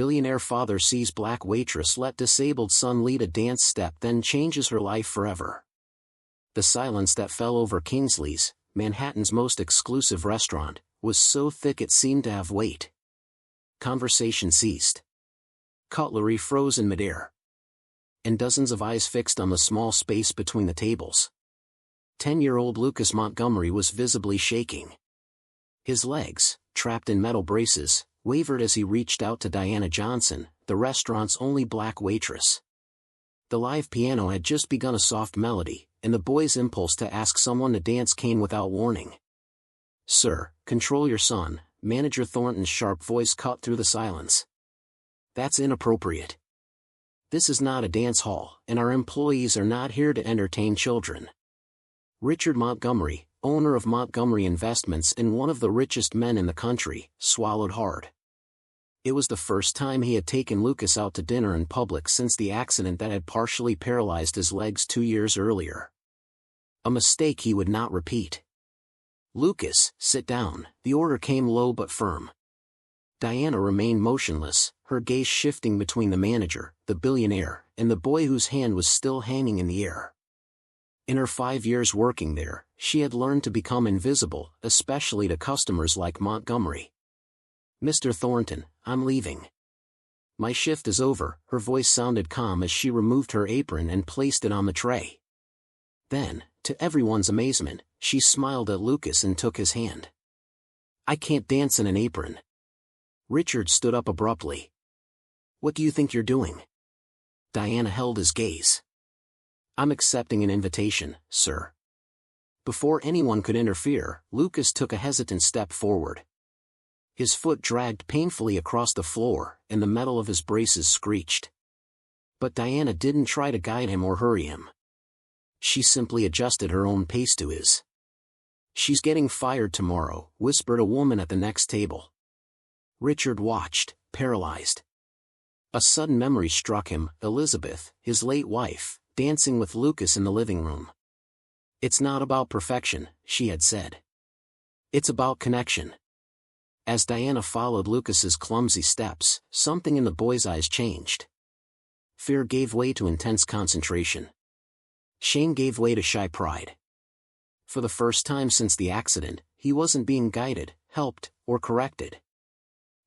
Billionaire father sees black waitress let disabled son lead a dance step then changes her life forever. The silence that fell over Kingsley's, Manhattan's most exclusive restaurant, was so thick it seemed to have weight. Conversation ceased. Cutlery froze in midair. And dozens of eyes fixed on the small space between the tables. 10-year-old Lucas Montgomery was visibly shaking. His legs, trapped in metal braces, wavered as he reached out to Diana Johnson, the restaurant's only black waitress. The live piano had just begun a soft melody, and the boy's impulse to ask someone to dance came without warning. "Sir, control your son," Manager Thornton's sharp voice cut through the silence. "That's inappropriate. This is not a dance hall, and our employees are not here to entertain children." Richard Montgomery, owner of Montgomery Investments and one of the richest men in the country, swallowed hard. It was the first time he had taken Lucas out to dinner in public since the accident that had partially paralyzed his legs 2 years earlier. A mistake he would not repeat. "Lucas, sit down," the order came low but firm. Diana remained motionless, her gaze shifting between the manager, the billionaire, and the boy whose hand was still hanging in the air. In her 5 years working there, she had learned to become invisible, especially to customers like Montgomery. "Mr. Thornton, I'm leaving. My shift is over," her voice sounded calm as she removed her apron and placed it on the tray. Then, to everyone's amazement, she smiled at Lucas and took his hand. "I can't dance in an apron." Richard stood up abruptly. "What do you think you're doing?" Diana held his gaze. "I'm accepting an invitation, sir." Before anyone could interfere, Lucas took a hesitant step forward. His foot dragged painfully across the floor, and the metal of his braces screeched. But Diana didn't try to guide him or hurry him. She simply adjusted her own pace to his. "She's getting fired tomorrow," whispered a woman at the next table. Richard watched, paralyzed. A sudden memory struck him, Elizabeth, his late wife, dancing with Lucas in the living room. "It's not about perfection," she had said. "It's about connection." As Diana followed Lucas's clumsy steps, something in the boy's eyes changed. Fear gave way to intense concentration. Shame gave way to shy pride. For the first time since the accident, he wasn't being guided, helped, or corrected.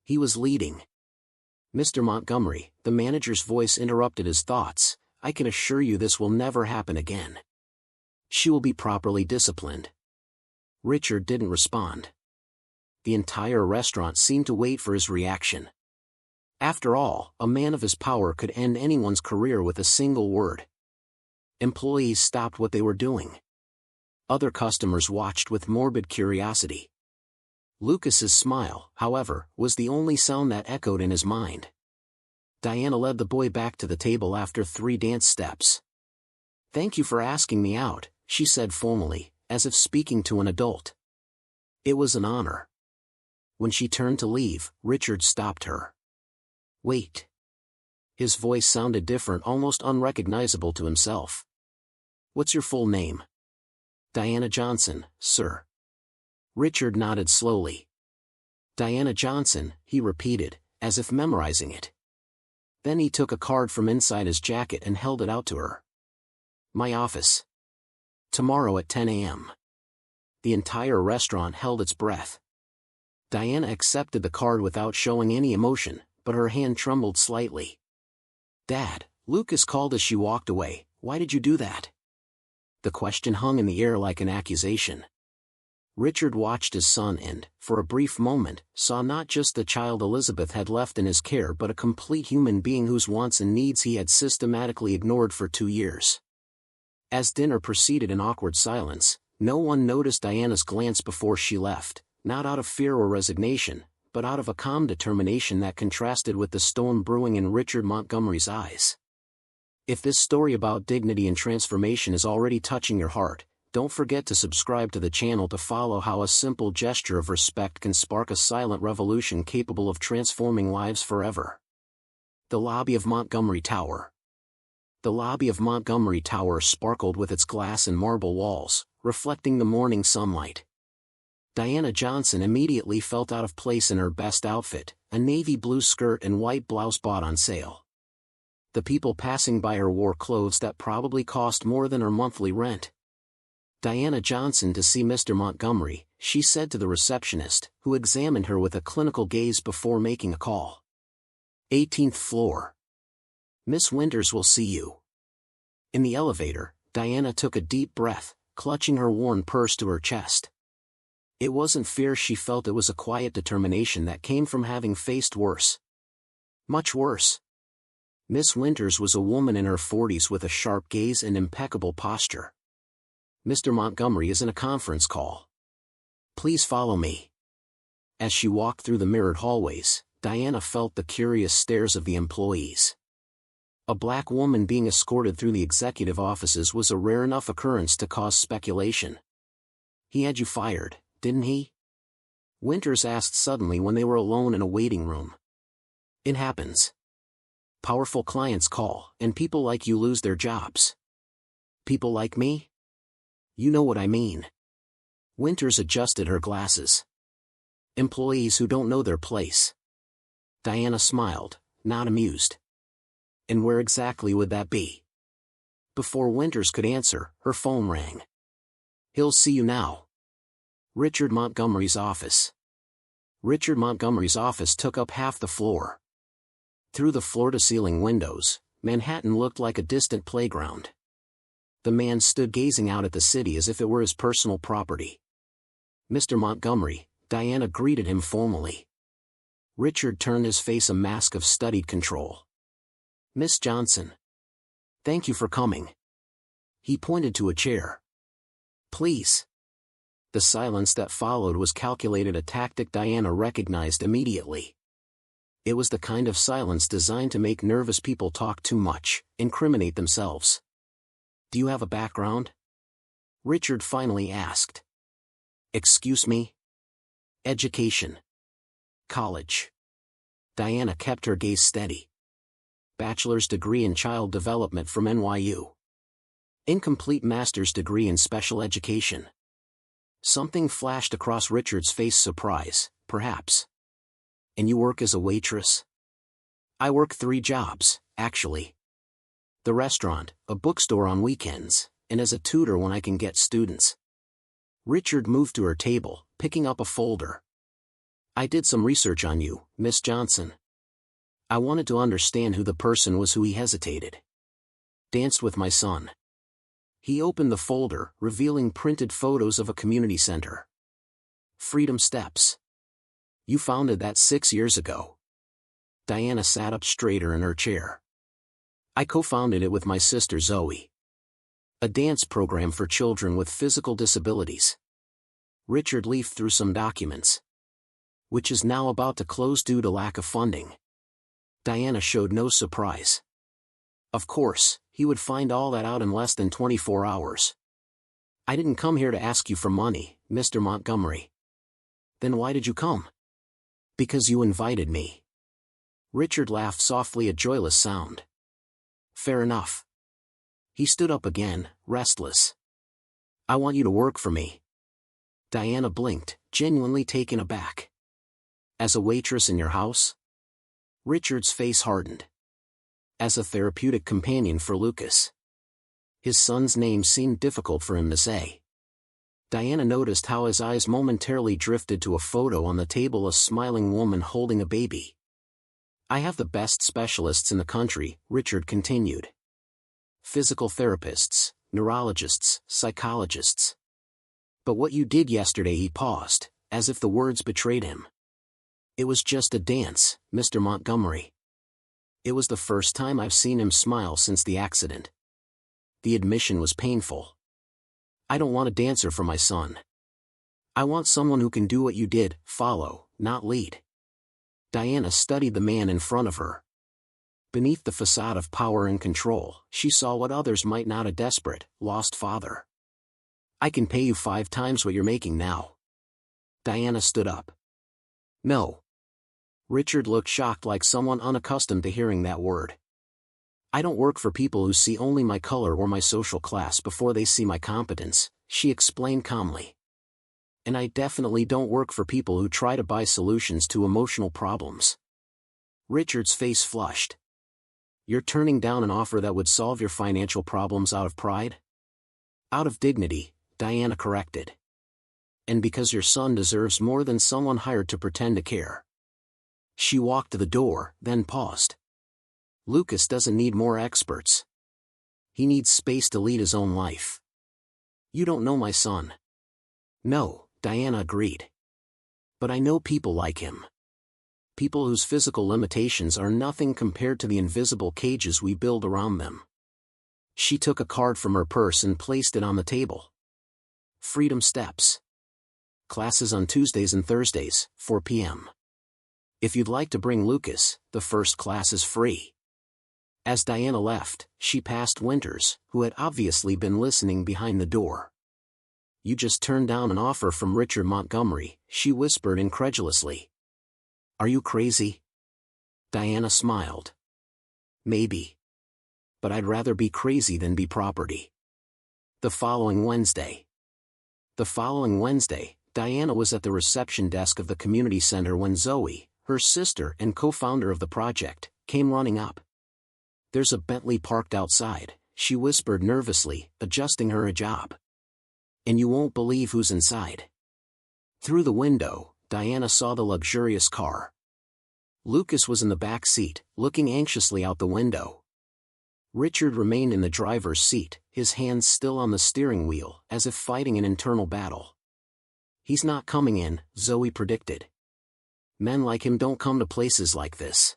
He was leading. "Mr. Montgomery," the manager's voice interrupted his thoughts, "I can assure you this will never happen again. She will be properly disciplined." Richard didn't respond. The entire restaurant seemed to wait for his reaction. After all, a man of his power could end anyone's career with a single word. Employees stopped what they were doing. Other customers watched with morbid curiosity. Lucas's smile, however, was the only sound that echoed in his mind. Diana led the boy back to the table after 3 dance steps. "Thank you for asking me out," she said formally, as if speaking to an adult. "It was an honor." When she turned to leave, Richard stopped her. "Wait." His voice sounded different, almost unrecognizable to himself. "What's your full name?" "Diana Johnson, sir." Richard nodded slowly. "Diana Johnson," he repeated, as if memorizing it. Then he took a card from inside his jacket and held it out to her. "My office. Tomorrow at 10 a.m. The entire restaurant held its breath. Diana accepted the card without showing any emotion, but her hand trembled slightly. "Dad," Lucas called as she walked away, "why did you do that?" The question hung in the air like an accusation. Richard watched his son and, for a brief moment, saw not just the child Elizabeth had left in his care but a complete human being whose wants and needs he had systematically ignored for 2 years. As dinner proceeded in awkward silence, no one noticed Diana's glance before she left, not out of fear or resignation, but out of a calm determination that contrasted with the storm brewing in Richard Montgomery's eyes. If this story about dignity and transformation is already touching your heart, don't forget to subscribe to the channel to follow how a simple gesture of respect can spark a silent revolution capable of transforming lives forever. The lobby of Montgomery Tower. The lobby of Montgomery Tower sparkled with its glass and marble walls, reflecting the morning sunlight. Diana Johnson immediately felt out of place in her best outfit, a navy blue skirt and white blouse bought on sale. The people passing by her wore clothes that probably cost more than her monthly rent. "Diana Johnson to see Mr. Montgomery," she said to the receptionist, who examined her with a clinical gaze before making a call. "18th floor. Miss Winters will see you." In the elevator, Diana took a deep breath, clutching her worn purse to her chest. It wasn't fear she felt, it was a quiet determination that came from having faced worse. Much worse. Miss Winters was a woman in her 40s with a sharp gaze and impeccable posture. "Mr. Montgomery is in a conference call. Please follow me." As she walked through the mirrored hallways, Diana felt the curious stares of the employees. A black woman being escorted through the executive offices was a rare enough occurrence to cause speculation. "He had you fired, didn't he?" Winters asked suddenly when they were alone in a waiting room. "It happens. Powerful clients call, and people like you lose their jobs." "People like me? You know what I mean." Winters adjusted her glasses. "Employees who don't know their place." Diana smiled, not amused. "And where exactly would that be?" Before Winters could answer, her phone rang. "He'll see you now." Richard Montgomery's office. Richard Montgomery's office took up half the floor. Through the floor-to-ceiling windows, Manhattan looked like a distant playground. The man stood gazing out at the city as if it were his personal property. "Mr. Montgomery," Diana greeted him formally. Richard turned his face a mask of studied control. "Miss Johnson. Thank you for coming." He pointed to a chair. "Please." The silence that followed was calculated, a tactic Diana recognized immediately. It was the kind of silence designed to make nervous people talk too much, incriminate themselves. "Do you have a background?" Richard finally asked. "Excuse me?" "Education." "College." Diana kept her gaze steady. "Bachelor's degree in child development from NYU. Incomplete master's degree in special education." Something flashed across Richard's face, surprise, perhaps. "And you work as a waitress?" "I work 3 jobs, actually. The restaurant, a bookstore on weekends, and as a tutor when I can get students." Richard moved to her table, picking up a folder. "I did some research on you, Miss Johnson. I wanted to understand who the person was who." He hesitated. "Danced with my son." He opened the folder, revealing printed photos of a community center. "Freedom Steps. You founded that 6 years ago." Diana sat up straighter in her chair. "I co-founded it with my sister Zoe. A dance program for children with physical disabilities." Richard leafed through some documents. "Which is now about to close due to lack of funding." Diana showed no surprise. Of course, he would find all that out in less than 24 hours. "I didn't come here to ask you for money, Mr. Montgomery." "Then why did you come?" "Because you invited me." Richard laughed softly, a joyless sound. "Fair enough." He stood up again, restless. "I want you to work for me." Diana blinked, genuinely taken aback. "As a waitress in your house?" Richard's face hardened. "As a therapeutic companion for Lucas." His son's name seemed difficult for him to say. Diana noticed how his eyes momentarily drifted to a photo on the table, a smiling woman holding a baby. "I have the best specialists in the country," Richard continued. "Physical therapists, neurologists, psychologists. But what you did yesterday," he paused, as if the words betrayed him. "It was just a dance, Mr. Montgomery." It was the first time I've seen him smile since the accident. The admission was painful. "I don't want a dancer for my son. I want someone who can do what you did, follow, not lead." Diana studied the man in front of her. Beneath the facade of power and control, she saw what others might not: a desperate, lost father. "I can pay you 5 times what you're making now." Diana stood up. "No." Richard looked shocked, like someone unaccustomed to hearing that word. "I don't work for people who see only my color or my social class before they see my competence," she explained calmly. And I definitely don't work for people who try to buy solutions to emotional problems. Richard's face flushed. You're turning down an offer that would solve your financial problems out of pride? Out of dignity, Diana corrected. And because your son deserves more than someone hired to pretend to care. She walked to the door, then paused. Lucas doesn't need more experts. He needs space to lead his own life. You don't know my son. No, Diana agreed. But I know people like him. People whose physical limitations are nothing compared to the invisible cages we build around them. She took a card from her purse and placed it on the table. Freedom Steps. Classes on Tuesdays and Thursdays, 4 p.m. If you'd like to bring Lucas, the first class is free. As Diana left, she passed Winters, who had obviously been listening behind the door. You just turned down an offer from Richard Montgomery, she whispered incredulously. Are you crazy? Diana smiled. Maybe. But I'd rather be crazy than be property. The following Wednesday, Diana was at the reception desk of the community center when Zoe, her sister and co-founder of the project, came running up. There's a Bentley parked outside, she whispered nervously, adjusting her hijab. And you won't believe who's inside. Through the window, Diana saw the luxurious car. Lucas was in the back seat, looking anxiously out the window. Richard remained in the driver's seat, his hands still on the steering wheel, as if fighting an internal battle. He's not coming in, Zoe predicted. Men like him don't come to places like this.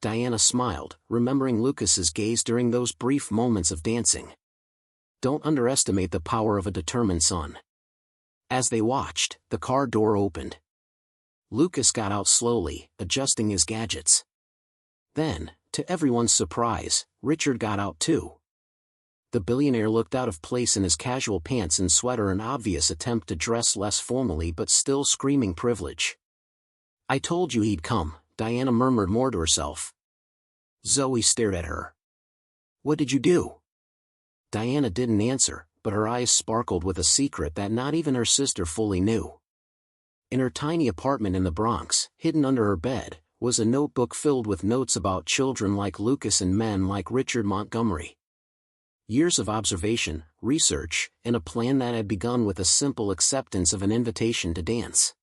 Diana smiled, remembering Lucas's gaze during those brief moments of dancing. Don't underestimate the power of a determined son. As they watched, the car door opened. Lucas got out slowly, adjusting his gadgets. Then, to everyone's surprise, Richard got out too. The billionaire looked out of place in his casual pants and sweater, an obvious attempt to dress less formally but still screaming privilege. I told you he'd come, Diana murmured more to herself. Zoe stared at her. What did you do? Diana didn't answer, but her eyes sparkled with a secret that not even her sister fully knew. In her tiny apartment in the Bronx, hidden under her bed, was a notebook filled with notes about children like Lucas and men like Richard Montgomery. Years of observation, research, and a plan that had begun with a simple acceptance of an invitation to dance.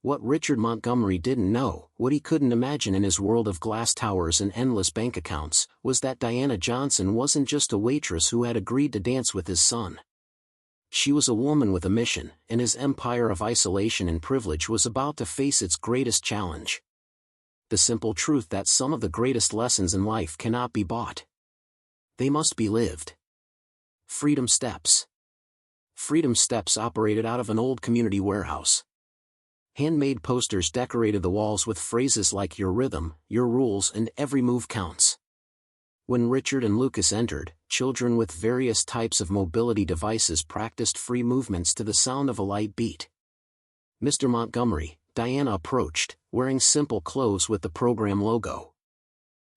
What Richard Montgomery didn't know, what he couldn't imagine in his world of glass towers and endless bank accounts, was that Diana Johnson wasn't just a waitress who had agreed to dance with his son. She was a woman with a mission, and his empire of isolation and privilege was about to face its greatest challenge. The simple truth that some of the greatest lessons in life cannot be bought. They must be lived. Freedom Steps. Freedom Steps operated out of an old community warehouse. Handmade posters decorated the walls with phrases like your rhythm, your rules, and every move counts. When Richard and Lucas entered, children with various types of mobility devices practiced free movements to the sound of a light beat. Mr. Montgomery, Diana approached, wearing simple clothes with the program logo.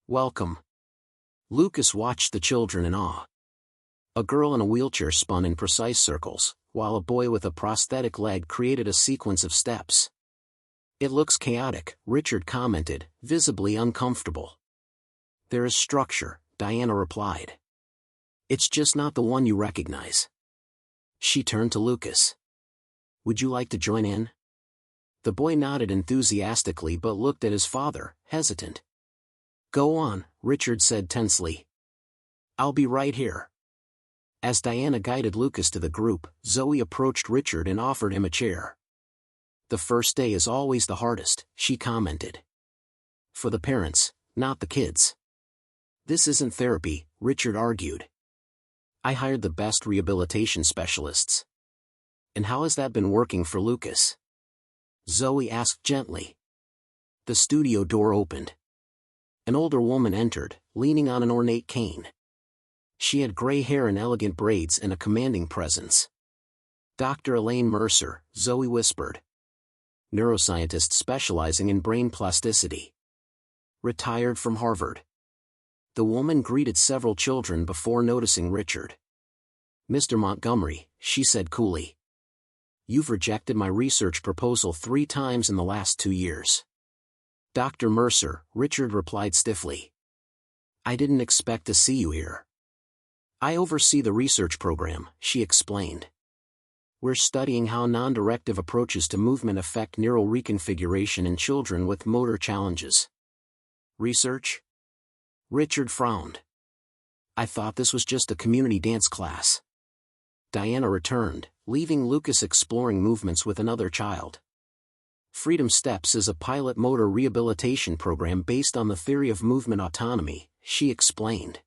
Welcome. Lucas watched the children in awe. A girl in a wheelchair spun in precise circles, while a boy with a prosthetic leg created a sequence of steps. It looks chaotic, Richard commented, visibly uncomfortable. There is structure, Diana replied. It's just not the one you recognize. She turned to Lucas. Would you like to join in? The boy nodded enthusiastically but looked at his father, hesitant. Go on, Richard said tensely. I'll be right here. As Diana guided Lucas to the group, Zoe approached Richard and offered him a chair. The first day is always the hardest, she commented. For the parents, not the kids. This isn't therapy, Richard argued. I hired the best rehabilitation specialists. And how has that been working for Lucas? Zoe asked gently. The studio door opened. An older woman entered, leaning on an ornate cane. She had gray hair and elegant braids and a commanding presence. Dr. Elaine Mercer, Zoe whispered. Neuroscientist specializing in brain plasticity. Retired from Harvard. The woman greeted several children before noticing Richard. Mr. Montgomery, she said coolly. You've rejected my research proposal 3 times in the last 2 years. Dr. Mercer, Richard replied stiffly. I didn't expect to see you here. I oversee the research program, she explained. We're studying how non-directive approaches to movement affect neural reconfiguration in children with motor challenges. Research? Richard frowned. I thought this was just a community dance class. Diana returned, leaving Lucas exploring movements with another child. Freedom Steps is a pilot motor rehabilitation program based on the theory of movement autonomy, she explained.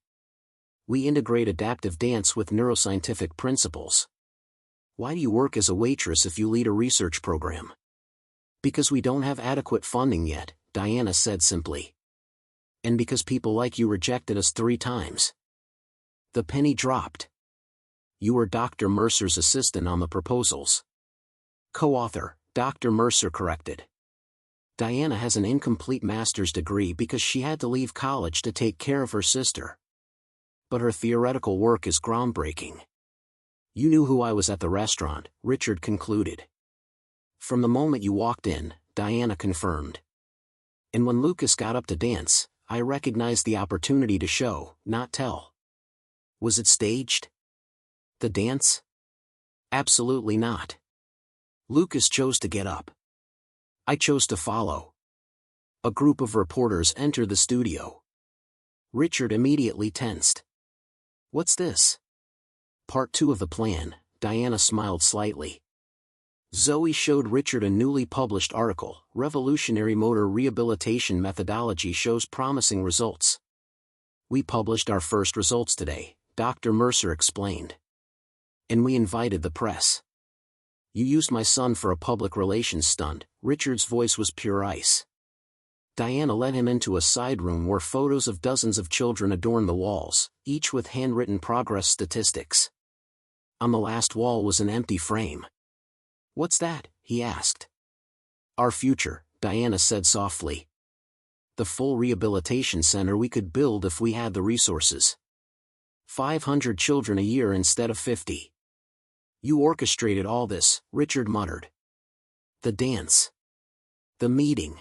We integrate adaptive dance with neuroscientific principles. Why do you work as a waitress if you lead a research program? Because we don't have adequate funding yet, Diana said simply. And because people like you rejected us 3 times. The penny dropped. You were Dr. Mercer's assistant on the proposals. Co-author, Dr. Mercer corrected. Diana has an incomplete master's degree because she had to leave college to take care of her sister. But her theoretical work is groundbreaking. You knew who I was at the restaurant, Richard concluded. From the moment you walked in, Diana confirmed. And when Lucas got up to dance, I recognized the opportunity to show, not tell. Was it staged? The dance? Absolutely not. Lucas chose to get up. I chose to follow. A group of reporters entered the studio. Richard immediately tensed. What's this? Part 2 of the plan, Diana smiled slightly. Zoe showed Richard a newly published article, Revolutionary Motor Rehabilitation Methodology Shows Promising Results. We published our first results today, Dr. Mercer explained. And we invited the press. You used my son for a public relations stunt, Richard's voice was pure ice. Diana led him into a side room where photos of dozens of children adorned the walls, each with handwritten progress statistics. On the last wall was an empty frame. What's that? He asked. Our future, Diana said softly. The full rehabilitation center we could build if we had the resources. 500 children a year instead of 50. You orchestrated all this, Richard muttered. The dance. The meeting.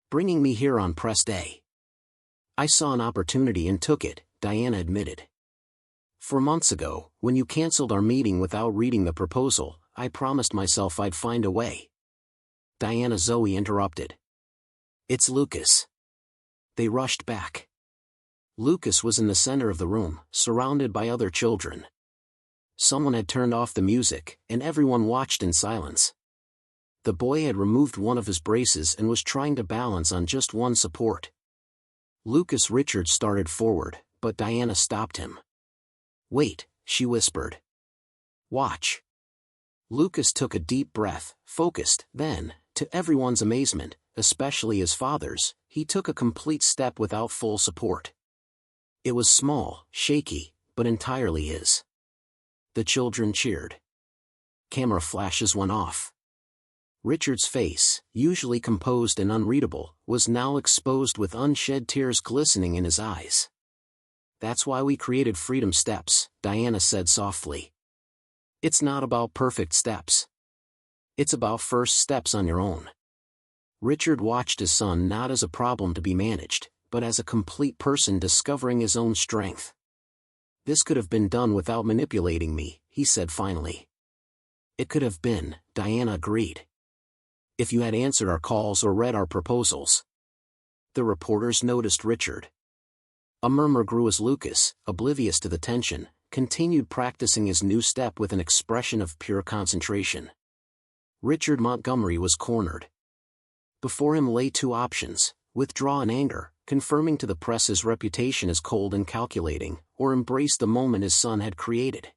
Bringing me here on press day. I saw an opportunity and took it, Diana admitted. 4 months ago, when you canceled our meeting without reading the proposal, I promised myself I'd find a way. Diana Zoe interrupted. It's Lucas. They rushed back. Lucas was in the center of the room, surrounded by other children. Someone had turned off the music, and everyone watched in silence. The boy had removed one of his braces and was trying to balance on just one support. Lucas Richard started forward, but Diana stopped him. Wait, she whispered. Watch. Lucas took a deep breath, focused, then, to everyone's amazement, especially his father's, he took a complete step without full support. It was small, shaky, but entirely his. The children cheered. Camera flashes went off. Richard's face, usually composed and unreadable, was now exposed with unshed tears glistening in his eyes. That's why we created Freedom Steps, Diana said softly. It's not about perfect steps. It's about first steps on your own. Richard watched his son not as a problem to be managed, but as a complete person discovering his own strength. This could have been done without manipulating me, he said finally. It could have been, Diana agreed. If you had answered our calls or read our proposals. The reporters noticed Richard. A murmur grew as Lucas, oblivious to the tension, continued practicing his new step with an expression of pure concentration. Richard Montgomery was cornered. Before him lay 2 options, withdraw in anger, confirming to the press his reputation as cold and calculating, or embrace the moment his son had created.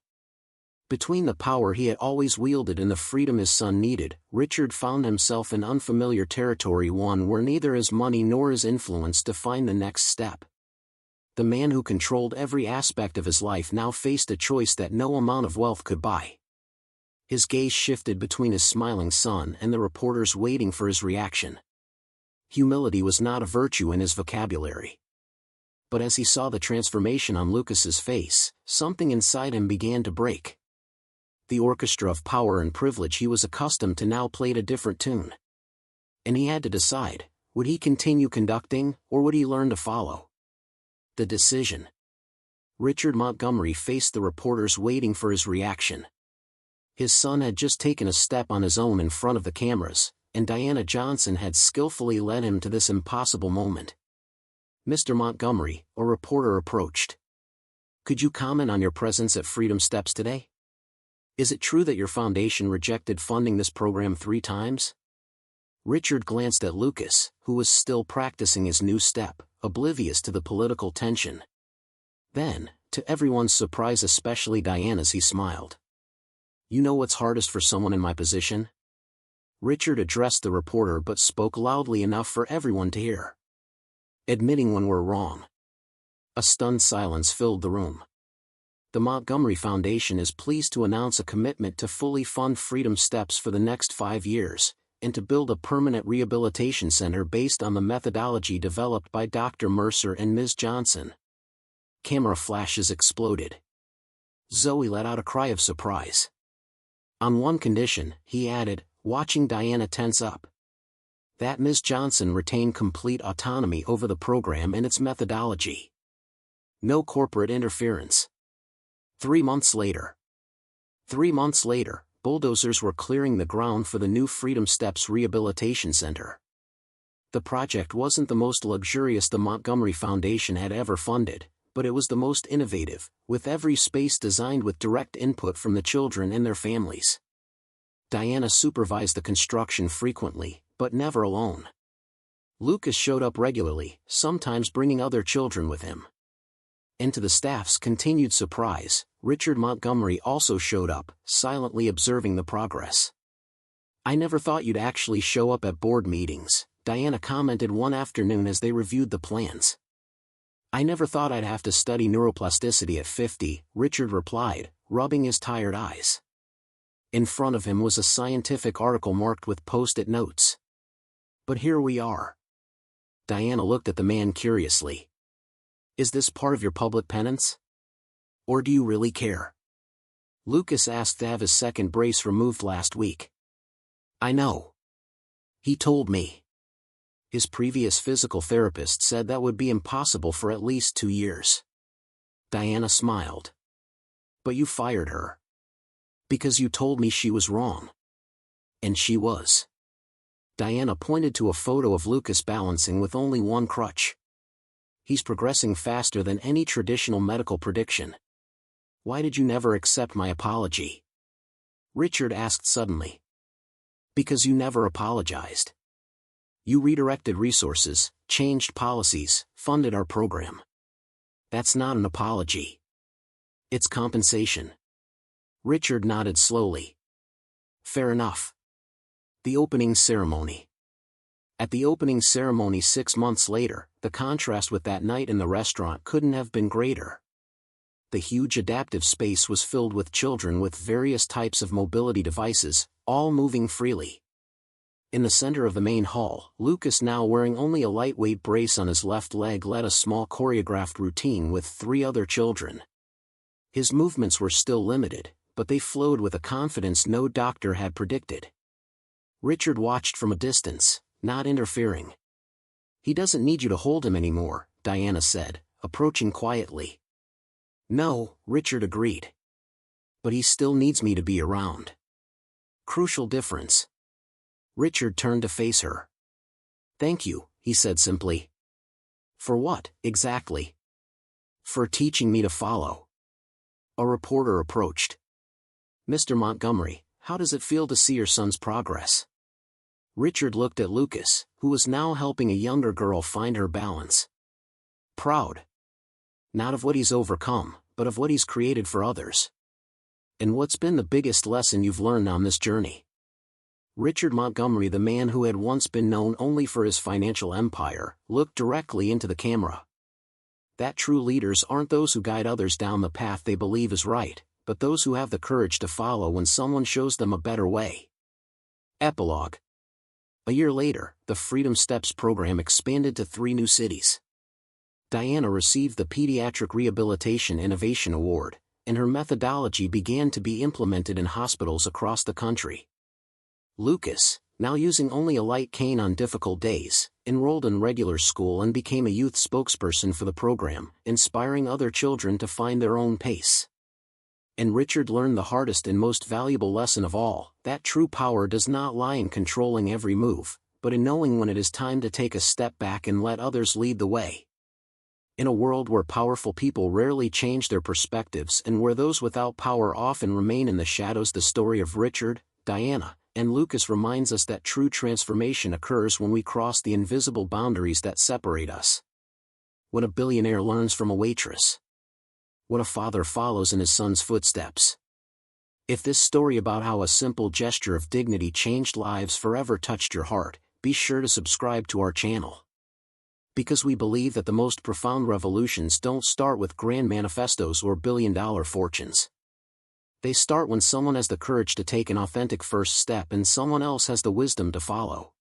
Between the power he had always wielded and the freedom his son needed, Richard found himself in unfamiliar territory, one where neither his money nor his influence defined the next step. The man who controlled every aspect of his life now faced a choice that no amount of wealth could buy. His gaze shifted between his smiling son and the reporters waiting for his reaction. Humility was not a virtue in his vocabulary. But as he saw the transformation on Lucas's face, something inside him began to break. The orchestra of power and privilege he was accustomed to now played a different tune. And he had to decide, would he continue conducting, or would he learn to follow? The decision. Richard Montgomery faced the reporters waiting for his reaction. His son had just taken a step on his own in front of the cameras, and Diana Johnson had skillfully led him to this impossible moment. "Mr. Montgomery," a reporter approached. "Could you comment on your presence at Freedom Steps today? Is it true that your foundation rejected funding this program 3 times? Richard glanced at Lucas, who was still practicing his new step, oblivious to the political tension. Then, to everyone's surprise, especially Diana's, he smiled. "You know what's hardest for someone in my position?" Richard addressed the reporter but spoke loudly enough for everyone to hear. "Admitting when we're wrong." A stunned silence filled the room. The Montgomery Foundation is pleased to announce a commitment to fully fund Freedom Steps for the next 5 years, and to build a permanent rehabilitation center based on the methodology developed by Dr. Mercer and Ms. Johnson. Camera flashes exploded. Zoe let out a cry of surprise. "On one condition," he added, watching Diana tense up. "That Ms. Johnson retain complete autonomy over the program and its methodology. No corporate interference." 3 months later. 3 months later, bulldozers were clearing the ground for the new Freedom Steps Rehabilitation Center. The project wasn't the most luxurious the Montgomery Foundation had ever funded, but it was the most innovative, with every space designed with direct input from the children and their families. Diana supervised the construction frequently, but never alone. Lucas showed up regularly, sometimes bringing other children with him. And to the staff's continued surprise, Richard Montgomery also showed up, silently observing the progress. "I never thought you'd actually show up at board meetings," Diana commented one afternoon as they reviewed the plans. "I never thought I'd have to study neuroplasticity at 50, Richard replied, rubbing his tired eyes. In front of him was a scientific article marked with post-it notes. "But here we are." Diana looked at the man curiously. "Is this part of your public penance? Or do you really care?" Lucas asked to have his second brace removed last week. "I know. He told me. His previous physical therapist said that would be impossible for at least 2 years. Diana smiled. "But you fired her. Because you told me she was wrong." "And she was." Diana pointed to a photo of Lucas balancing with only one crutch. "He's progressing faster than any traditional medical prediction." "Why did you never accept my apology?" Richard asked suddenly. "Because you never apologized. You redirected resources, changed policies, funded our program. That's not an apology. It's compensation." Richard nodded slowly. "Fair enough." The opening ceremony. At the opening ceremony 6 months later, the contrast with that night in the restaurant couldn't have been greater. The huge adaptive space was filled with children with various types of mobility devices, all moving freely. In the center of the main hall, Lucas, now wearing only a lightweight brace on his left leg, led a small choreographed routine with 3 other children. His movements were still limited, but they flowed with a confidence no doctor had predicted. Richard watched from a distance, not interfering. "He doesn't need you to hold him anymore," Diana said, approaching quietly. "No," Richard agreed. "But he still needs me to be around." Crucial difference. Richard turned to face her. "Thank you," he said simply. "For what, exactly?" "For teaching me to follow." A reporter approached. "Mr. Montgomery, how does it feel to see your son's progress?" Richard looked at Lucas, who was now helping a younger girl find her balance. "Proud. Not of what he's overcome, but of what he's created for others." "And what's been the biggest lesson you've learned on this journey?" Richard Montgomery, the man who had once been known only for his financial empire, looked directly into the camera. That true leaders aren't those who guide others down the path they believe is right, but those who have the courage to follow when someone shows them a better way. Epilogue. A year later, the Freedom Steps program expanded to 3 new cities. Diana received the Pediatric Rehabilitation Innovation Award, and her methodology began to be implemented in hospitals across the country. Lucas, now using only a light cane on difficult days, enrolled in regular school and became a youth spokesperson for the program, inspiring other children to find their own pace. And Richard learned the hardest and most valuable lesson of all, that true power does not lie in controlling every move, but in knowing when it is time to take a step back and let others lead the way. In a world where powerful people rarely change their perspectives and where those without power often remain in the shadows, the story of Richard, Diana, and Lucas reminds us that true transformation occurs when we cross the invisible boundaries that separate us. What a billionaire learns from a waitress. What a father follows in his son's footsteps. If this story about how a simple gesture of dignity changed lives forever touched your heart, be sure to subscribe to our channel. Because we believe that the most profound revolutions don't start with grand manifestos or billion-dollar fortunes. They start when someone has the courage to take an authentic first step and someone else has the wisdom to follow.